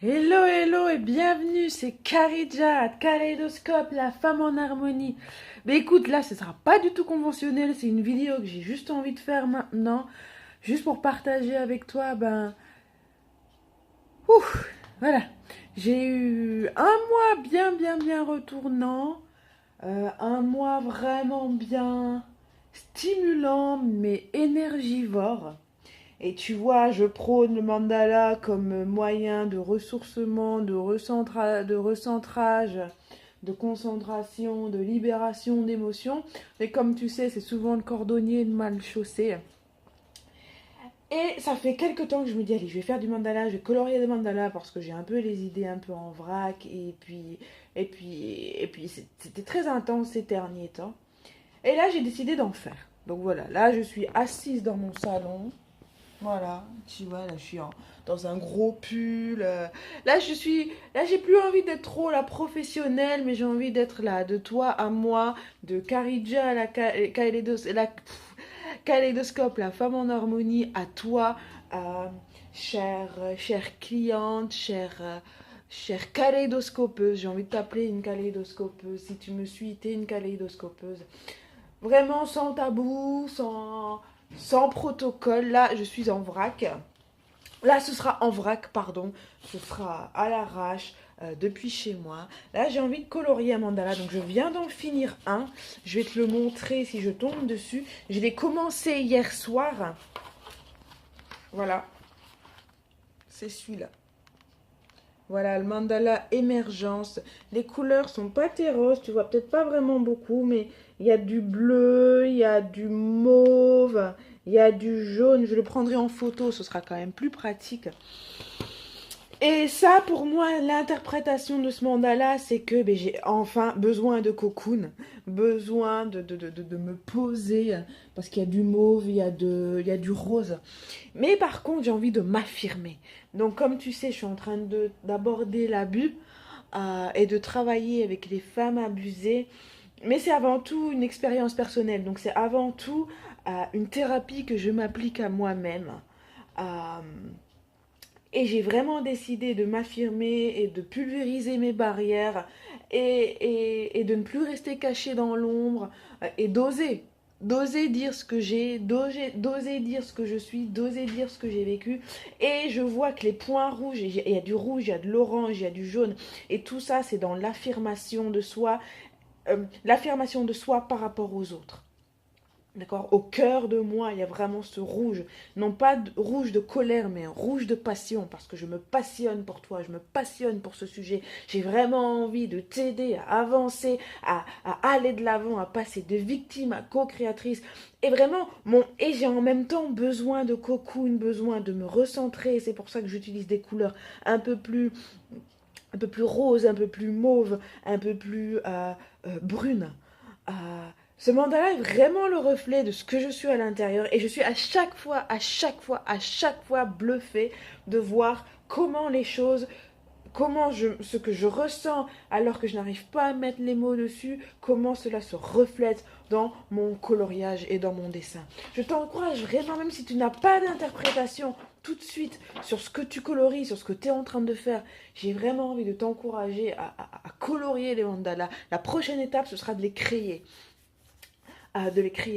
Hello, hello et bienvenue, c'est Karidja, Kaléidoscope, la femme en harmonie. Mais écoute, là, ce sera pas du tout conventionnel, c'est une vidéo que j'ai juste envie de faire maintenant, juste pour partager avec toi, voilà. J'ai eu un mois bien retournant, un mois vraiment bien stimulant, mais énergivore. Et tu vois, je prône le mandala comme moyen de ressourcement, de recentrage, de concentration, de libération d'émotions. Mais comme tu sais, c'est souvent le cordonnier de mal chaussé. Et ça fait quelques temps que je me dis, allez, je vais faire du mandala, je vais colorier des mandalas parce que j'ai un peu les idées un peu en vrac. Et puis c'était très intense ces derniers temps. Et là, j'ai décidé d'en faire. Donc voilà, là, je suis assise dans mon salon. Voilà, tu vois, là je suis dans un gros pull. Là j'ai plus envie d'être trop la professionnelle, mais j'ai envie d'être là, de toi à moi, de Karidja à kaléidoscope, la femme en harmonie, à toi, chère cliente, chère kaléidoscopeuse. J'ai envie de t'appeler une kaléidoscopeuse. Si tu me suis, t'es une kaléidoscopeuse. Vraiment sans tabou, sans protocole. Là, je suis en vrac. Là, ce sera en vrac, pardon. Ce sera à l'arrache, depuis chez moi. Là, j'ai envie de colorier un mandala. Donc, je viens d'en finir un. Je vais te le montrer si je tombe dessus. Je l'ai commencé hier soir. Voilà, c'est celui-là. Voilà, le mandala émergence. Les couleurs sont pas terreuses, tu vois peut-être pas vraiment beaucoup, mais il y a du bleu, il y a du mauve, il y a du jaune. Je le prendrai en photo, ce sera quand même plus pratique. Et ça, pour moi, l'interprétation de ce mandala, c'est que j'ai enfin besoin de cocoon, besoin de me poser, parce qu'il y a du mauve, il y a du rose. Mais par contre, j'ai envie de m'affirmer. Donc, comme tu sais, je suis en train d'aborder l'abus et de travailler avec les femmes abusées. Mais c'est avant tout une expérience personnelle. Donc, c'est avant tout une thérapie que je m'applique à moi-même. Euh, et j'ai vraiment décidé de m'affirmer et de pulvériser mes barrières et de ne plus rester cachée dans l'ombre et d'oser. D'oser dire ce que j'ai, d'oser dire ce que je suis, d'oser dire ce que j'ai vécu. Et je vois que les points rouges, il y a du rouge, il y a de l'orange, il y a du jaune. Et tout ça, c'est dans l'affirmation de soi par rapport aux autres. D'accord. Au cœur de moi, il y a vraiment ce rouge. Non pas rouge de colère, mais un rouge de passion. Parce que je me passionne pour toi, je me passionne pour ce sujet. J'ai vraiment envie de t'aider à avancer, à aller de l'avant, à passer de victime à co-créatrice. Et vraiment, et j'ai en même temps besoin de cocoon, besoin de me recentrer. C'est pour ça que j'utilise des couleurs un peu plus, un peu plus roses, un peu plus mauves, un peu plus brunes. Euh, Ce mandala est vraiment le reflet de ce que je suis à l'intérieur et je suis à chaque fois bluffée de voir comment les choses, ce que je ressens alors que je n'arrive pas à mettre les mots dessus, comment cela se reflète dans mon coloriage et dans mon dessin. Je t'encourage vraiment, même si tu n'as pas d'interprétation tout de suite sur ce que tu colories, sur ce que tu es en train de faire, j'ai vraiment envie de t'encourager à colorier les mandalas. La prochaine étape, ce sera de les créer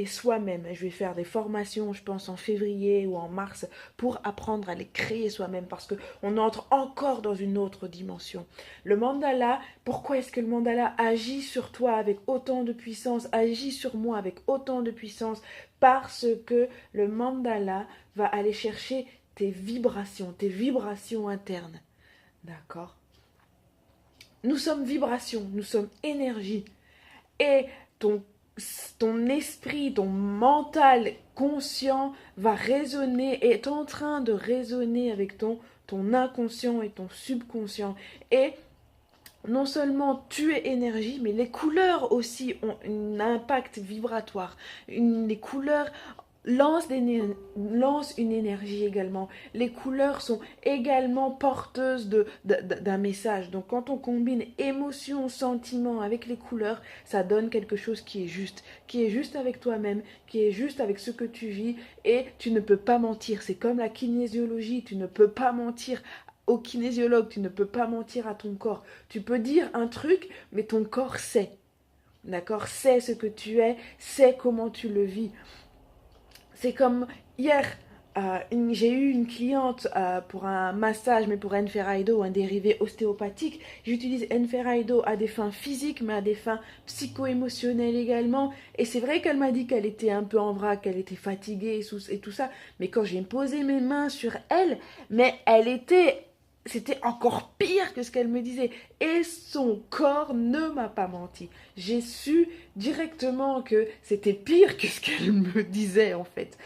soi-même. Je vais faire des formations, je pense en février ou en mars, pour apprendre à les créer soi-même parce qu'on entre encore dans une autre dimension. Le mandala, pourquoi est-ce que le mandala agit sur toi avec autant de puissance, agit sur moi avec autant de puissance? Parce que le mandala va aller chercher tes vibrations internes. D'accord? Nous sommes vibrations, nous sommes énergie. Et ton, ton esprit, ton mental conscient va résonner, est en train de résonner avec ton inconscient et ton subconscient. Et non seulement tu es énergie, mais les couleurs aussi ont un impact vibratoire. Les couleurs lancent une énergie également. Les couleurs sont également porteuses d'un message. Donc quand on combine émotion, sentiment avec les couleurs, ça donne quelque chose qui est juste avec toi-même, qui est juste avec ce que tu vis et tu ne peux pas mentir. C'est comme la kinésiologie, tu ne peux pas mentir au kinésiologue, tu ne peux pas mentir à ton corps. Tu peux dire un truc, mais ton corps sait. D'accord? Sait ce que tu es, sait comment tu le vis. C'est comme hier, j'ai eu une cliente pour un massage, mais pour Enferaido, un dérivé ostéopathique. J'utilise Enferaido à des fins physiques, mais à des fins psycho-émotionnelles également. Et c'est vrai qu'elle m'a dit qu'elle était un peu en vrac, qu'elle était fatiguée et tout ça. Mais quand j'ai posé mes mains sur elle, mais c'était encore pire que ce qu'elle me disait. Et son corps ne m'a pas menti. J'ai su directement que c'était pire que ce qu'elle me disait en fait.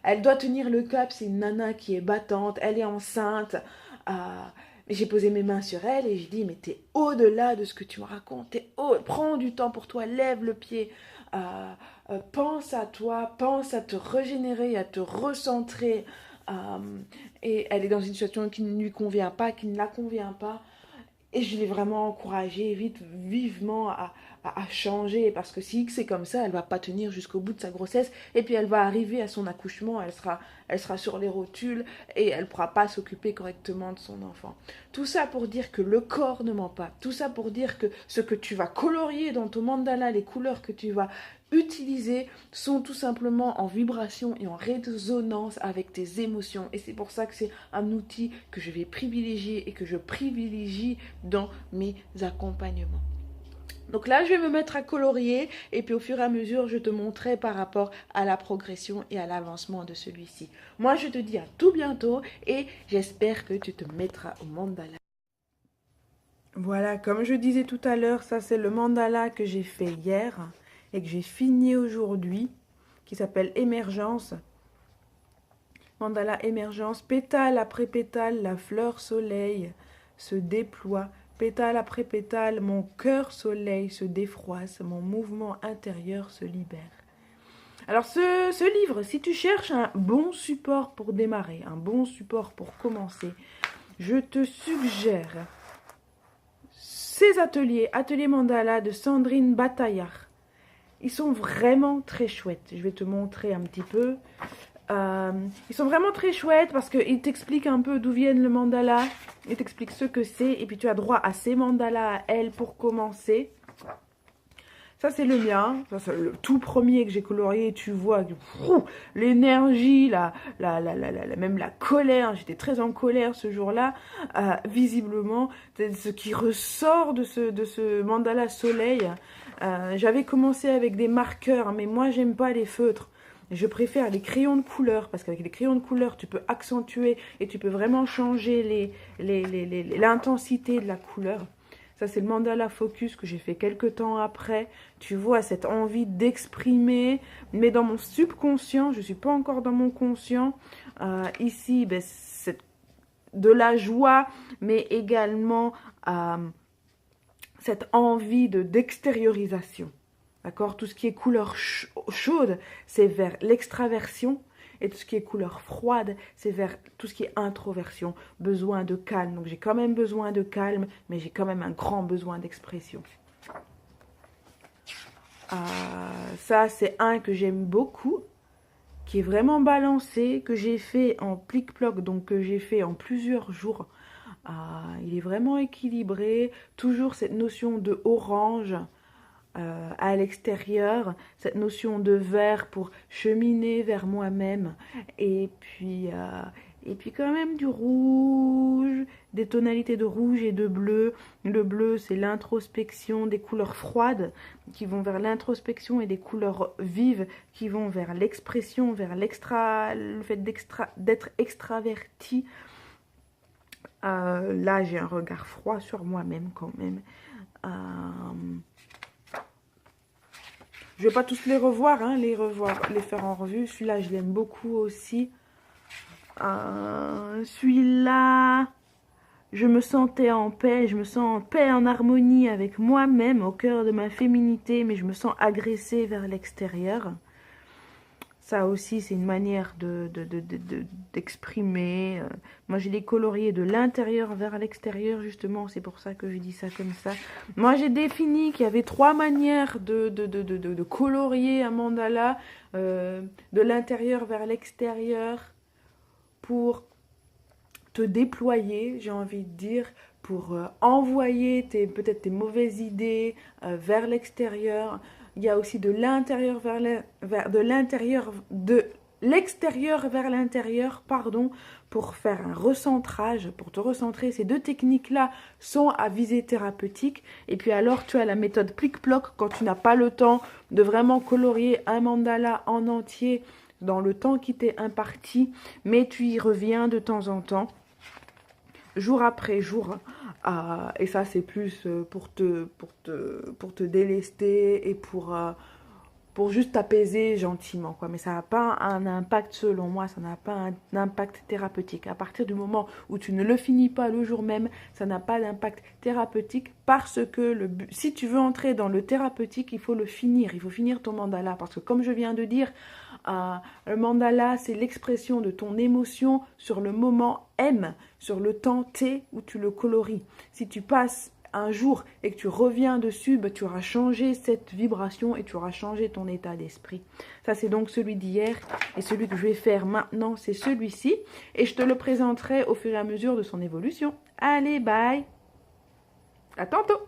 Elle doit tenir le cap, c'est une nana qui est battante, elle est enceinte. Euh, j'ai posé mes mains sur elle et j'ai dit, mais t'es au-delà de ce que tu me racontes. Prends du temps pour toi, lève le pied. Pense à toi, pense à te régénérer, à te recentrer. Et elle est dans une situation qui ne lui convient pas, qui ne la convient pas. Et je l'ai vraiment encouragée vivement à changer. Parce que si c'est comme ça, elle ne va pas tenir jusqu'au bout de sa grossesse. Et puis elle va arriver à son accouchement, elle sera sur les rotules et elle ne pourra pas s'occuper correctement de son enfant. Tout ça pour dire que le corps ne ment pas. Tout ça pour dire que ce que tu vas colorier dans ton mandala, les couleurs que tu vas utiliser sont tout simplement en vibration et en résonance avec tes émotions. Et c'est pour ça que c'est un outil que je vais privilégier et que je privilégie dans mes accompagnements. Donc là, je vais me mettre à colorier et puis au fur et à mesure, je te montrerai par rapport à la progression et à l'avancement de celui-ci. Moi, je te dis à tout bientôt et j'espère que tu te mettras au mandala. Voilà, comme je disais tout à l'heure, ça c'est le mandala que j'ai fait hier et que j'ai fini aujourd'hui, qui s'appelle Émergence. Mandala Émergence, pétale après pétale, la fleur soleil se déploie. Pétale après pétale, mon cœur soleil se défroisse, mon mouvement intérieur se libère. Alors ce livre, si tu cherches un bon support pour démarrer, un bon support pour commencer, je te suggère ces ateliers mandala de Sandrine Bataillard. Ils sont vraiment très chouettes. Je vais te montrer un petit peu. Ils sont vraiment très chouettes parce qu'ils t'expliquent un peu d'où viennent le mandala. Ils t'expliquent ce que c'est. Et puis tu as droit à ces mandalas à elle pour commencer. Ça c'est le mien. Ça, c'est le tout premier que j'ai colorié. Tu vois l'énergie, même la colère. J'étais très en colère ce jour-là. Visiblement, ce qui ressort de ce mandala soleil. J'avais commencé avec des marqueurs. Mais moi j'aime pas les feutres. Je préfère les crayons de couleur parce qu'avec les crayons de couleur, tu peux accentuer et tu peux vraiment changer l'intensité de la couleur. Ça, c'est le mandala focus que j'ai fait quelques temps après. Tu vois cette envie d'exprimer, mais dans mon subconscient, je ne suis pas encore dans mon conscient. Ici, ben, c'est de la joie, mais également cette envie d'extériorisation. D'accord? Tout ce qui est couleur chaude, c'est vers l'extraversion. Et tout ce qui est couleur froide, c'est vers tout ce qui est introversion. Besoin de calme. Donc j'ai quand même besoin de calme, mais j'ai quand même un grand besoin d'expression. Ça, c'est un que j'aime beaucoup, qui est vraiment balancé, que j'ai fait en plic-ploc, donc que j'ai fait en plusieurs jours. Il est vraiment équilibré. Toujours cette notion de orange. À l'extérieur, cette notion de vert pour cheminer vers moi-même et puis quand même du rouge, des tonalités de rouge et de bleu. Le bleu, c'est l'introspection, des couleurs froides qui vont vers l'introspection et des couleurs vives qui vont vers l'expression, vers le fait d'être extraverti. Là, j'ai un regard froid sur moi-même quand même. Je ne vais pas tous les revoir, hein, les faire en revue. Celui-là, je l'aime beaucoup aussi. Celui-là, je me sentais en paix. Je me sens en paix, en harmonie avec moi-même, au cœur de ma féminité, mais je me sens agressée vers l'extérieur. Ça aussi, c'est une manière d'exprimer. Moi, j'ai les coloriés de l'intérieur vers l'extérieur, justement. C'est pour ça que je dis ça comme ça. Moi, j'ai défini qu'il y avait 3 manières de colorier un mandala. De l'intérieur vers l'extérieur pour te déployer, j'ai envie de dire, pour envoyer peut-être tes mauvaises idées vers l'extérieur. Il y a aussi de l'intérieur de l'extérieur vers l'intérieur, pardon, pour faire un recentrage, pour te recentrer. Ces deux techniques-là sont à visée thérapeutique. Et puis alors, tu as la méthode plic-ploc quand tu n'as pas le temps de vraiment colorier un mandala en entier dans le temps qui t'est imparti, mais tu y reviens de temps en temps, jour après jour. Et ça, c'est plus pour te délester et pour juste t'apaiser gentiment, quoi. Mais ça n'a pas un impact, selon moi, ça n'a pas un impact thérapeutique. À partir du moment où tu ne le finis pas le jour même, ça n'a pas d'impact thérapeutique parce que si tu veux entrer dans le thérapeutique, il faut le finir. Il faut finir ton mandala parce que, comme je viens de dire, le mandala, c'est l'expression de ton émotion sur le moment M, sur le temps T où tu le colories. Si tu passes un jour et que tu reviens dessus, tu auras changé cette vibration et tu auras changé ton état d'esprit. Ça, c'est donc celui d'hier. Et celui que je vais faire maintenant, c'est celui-ci. Et je te le présenterai au fur et à mesure de son évolution. Allez, bye! À tantôt!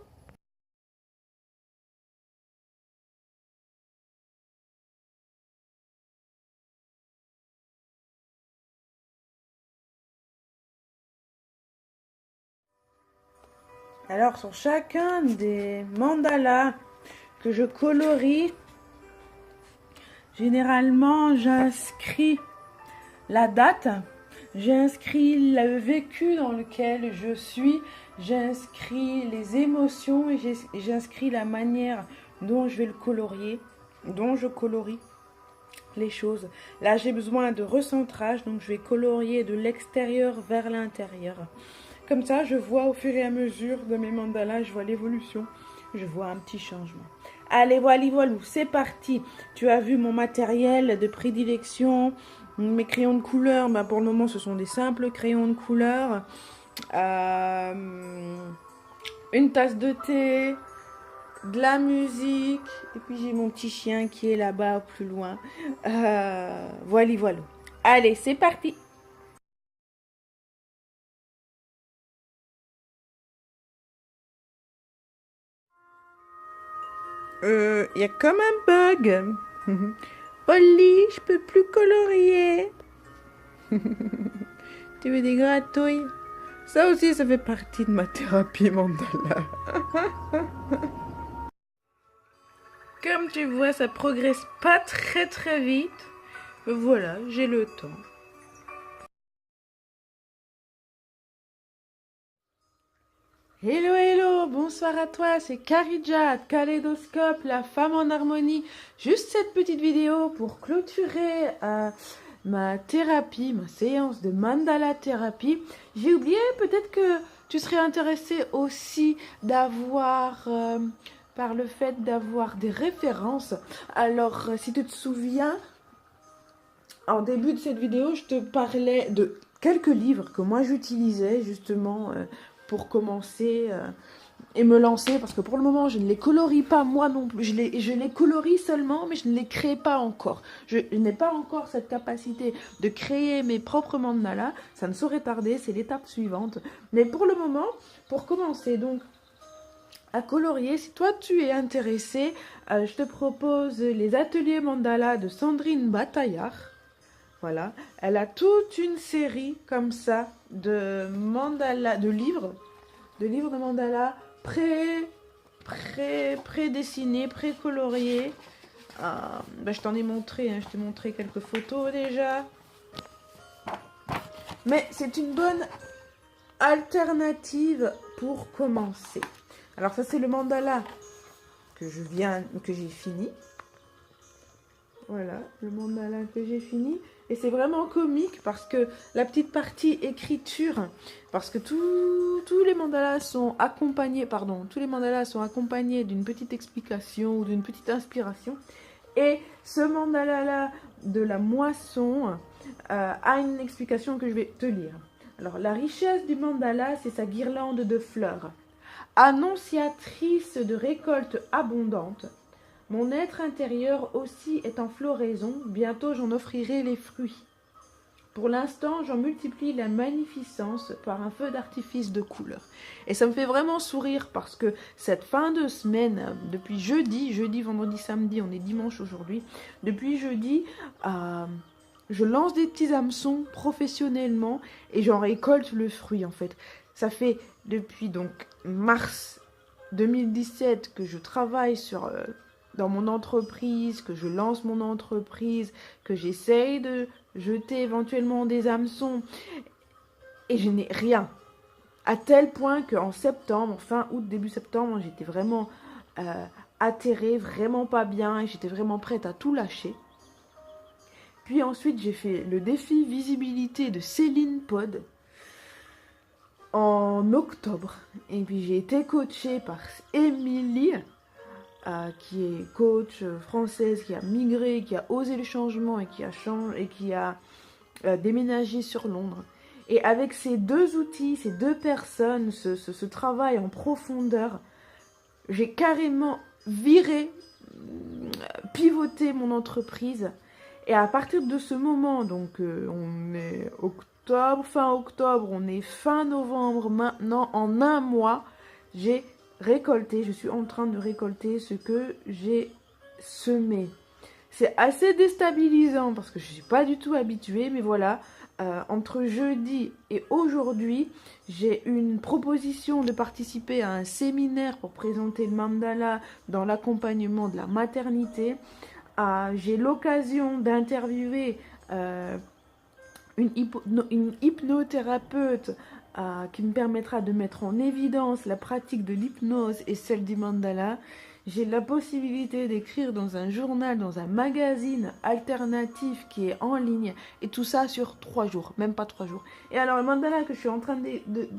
Alors, sur chacun des mandalas que je colorie, généralement, j'inscris la date, j'inscris le vécu dans lequel je suis, j'inscris les émotions et j'inscris la manière dont je vais le colorier, dont je colorie les choses. Là, j'ai besoin de recentrage, donc je vais colorier de l'extérieur vers l'intérieur. Comme ça, je vois au fur et à mesure de mes mandalas, je vois l'évolution, je vois un petit changement. Allez, voilà, c'est parti. Tu as vu mon matériel de prédilection, mes crayons de couleur. Pour le moment, ce sont des simples crayons de couleur. Une tasse de thé, de la musique. Et puis, j'ai mon petit chien qui est là-bas, plus loin. Voilà. Allez, c'est parti. Y a comme un bug. Polly, je peux plus colorier. Tu veux des gratouilles? Ça aussi, ça fait partie de ma thérapie mandala. Comme tu vois, ça progresse pas très vite. Voilà, j'ai le temps. Hello, bonsoir à toi, c'est Karidja, Kaléidoscope, la femme en harmonie. Juste cette petite vidéo pour clôturer ma thérapie, ma séance de mandala thérapie. J'ai oublié, peut-être que tu serais intéressé aussi d'avoir, par le fait d'avoir des références. Alors, si tu te souviens, en début de cette vidéo, je te parlais de quelques livres que moi j'utilisais justement pour commencer et me lancer, parce que pour le moment je ne les colorie pas moi non plus, je les colorie seulement, mais je ne les crée pas encore. Je n'ai pas encore cette capacité de créer mes propres mandalas, ça ne saurait tarder, c'est l'étape suivante. Mais pour le moment, pour commencer donc à colorier, si toi tu es intéressé, je te propose les ateliers mandala de Sandrine Bataillard. Voilà, elle a toute une série comme ça de mandala, de livres de mandala pré-dessinés, pré-coloriés. Je t'en ai montré, je t'ai montré quelques photos déjà. Mais c'est une bonne alternative pour commencer. Alors ça, c'est le mandala que j'ai fini. Voilà, le mandala que j'ai fini. Et c'est vraiment comique parce que la petite partie écriture, parce que tous les mandalas sont accompagnés, d'une petite explication ou d'une petite inspiration. Et ce mandala-là de la moisson a une explication que je vais te lire. Alors, la richesse du mandala, c'est sa guirlande de fleurs. Annonciatrice de récoltes abondantes, mon être intérieur aussi est en floraison, bientôt j'en offrirai les fruits. Pour l'instant, j'en multiplie la magnificence par un feu d'artifice de couleur. Et ça me fait vraiment sourire parce que cette fin de semaine, depuis jeudi, vendredi, samedi, on est dimanche aujourd'hui, depuis jeudi, je lance des petits hameçons professionnellement et j'en récolte le fruit en fait. Ça fait depuis donc mars 2017 que je travaille dans mon entreprise, que je lance mon entreprise, que j'essaye de jeter éventuellement des hameçons et je n'ai rien. À tel point qu'en septembre, fin août, début septembre, j'étais vraiment atterrée, vraiment pas bien et j'étais vraiment prête à tout lâcher. Puis ensuite, j'ai fait le défi visibilité de Céline Pod en octobre. Et puis j'ai été coachée par Émilie, qui est coach française, qui a migré, qui a osé le changement et qui a déménagé sur Londres. Et avec ces deux outils, ces deux personnes, ce travail en profondeur, j'ai carrément viré, pivoté mon entreprise. Et à partir de ce moment, donc on est fin octobre, on est fin novembre maintenant, en un mois, j'ai récolté, je suis en train de récolter ce que j'ai semé. C'est assez déstabilisant parce que je ne suis pas du tout habituée, mais voilà, entre jeudi et aujourd'hui, j'ai une proposition de participer à un séminaire pour présenter le mandala dans l'accompagnement de la maternité. J'ai l'occasion d'interviewer une hypnothérapeute qui me permettra de mettre en évidence la pratique de l'hypnose et celle du mandala. J'ai la possibilité d'écrire dans un journal, dans un magazine alternatif qui est en ligne, et tout ça sur 3 jours, même pas 3 jours. Et alors le mandala que je suis en train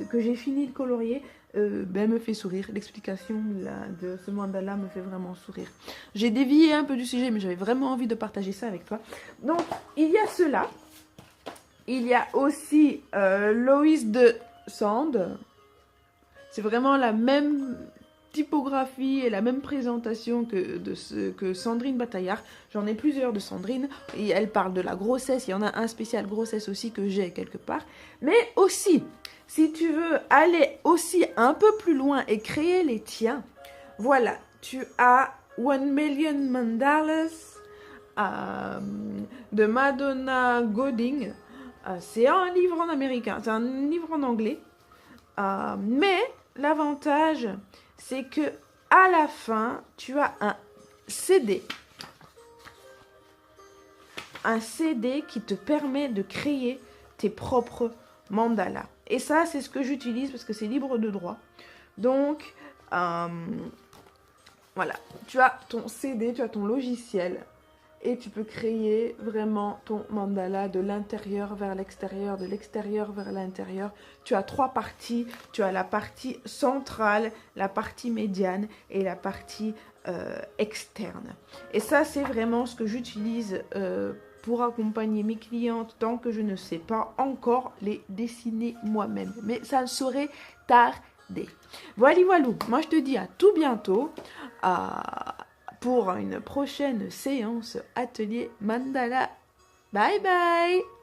que j'ai fini de colorier, me fait sourire. L'explication de ce mandala me fait vraiment sourire. J'ai dévié un peu du sujet, mais j'avais vraiment envie de partager ça avec toi. Donc il y a cela. Il y a aussi Loïs de Sand. C'est vraiment la même typographie et la même présentation que Sandrine Bataillard. J'en ai plusieurs de Sandrine. Et elle parle de la grossesse. Il y en a un spécial grossesse aussi que j'ai quelque part. Mais aussi, si tu veux aller aussi un peu plus loin et créer les tiens, voilà, tu as 1 Million Mandalas de Madonna Godding. C'est un livre en américain, c'est un livre en anglais. Mais l'avantage, c'est que à la fin, tu as un CD. Un CD qui te permet de créer tes propres mandalas. Et ça, c'est ce que j'utilise parce que c'est libre de droit. Donc, voilà, tu as ton CD, tu as ton logiciel. Et tu peux créer vraiment ton mandala de l'intérieur vers l'extérieur, de l'extérieur vers l'intérieur. Tu as 3 parties. Tu as la partie centrale, la partie médiane et la partie externe. Et ça, c'est vraiment ce que j'utilise pour accompagner mes clientes tant que je ne sais pas encore les dessiner moi-même. Mais ça ne saurait tarder. Voilà, moi je te dis à tout bientôt. Pour une prochaine séance atelier mandala. Bye bye!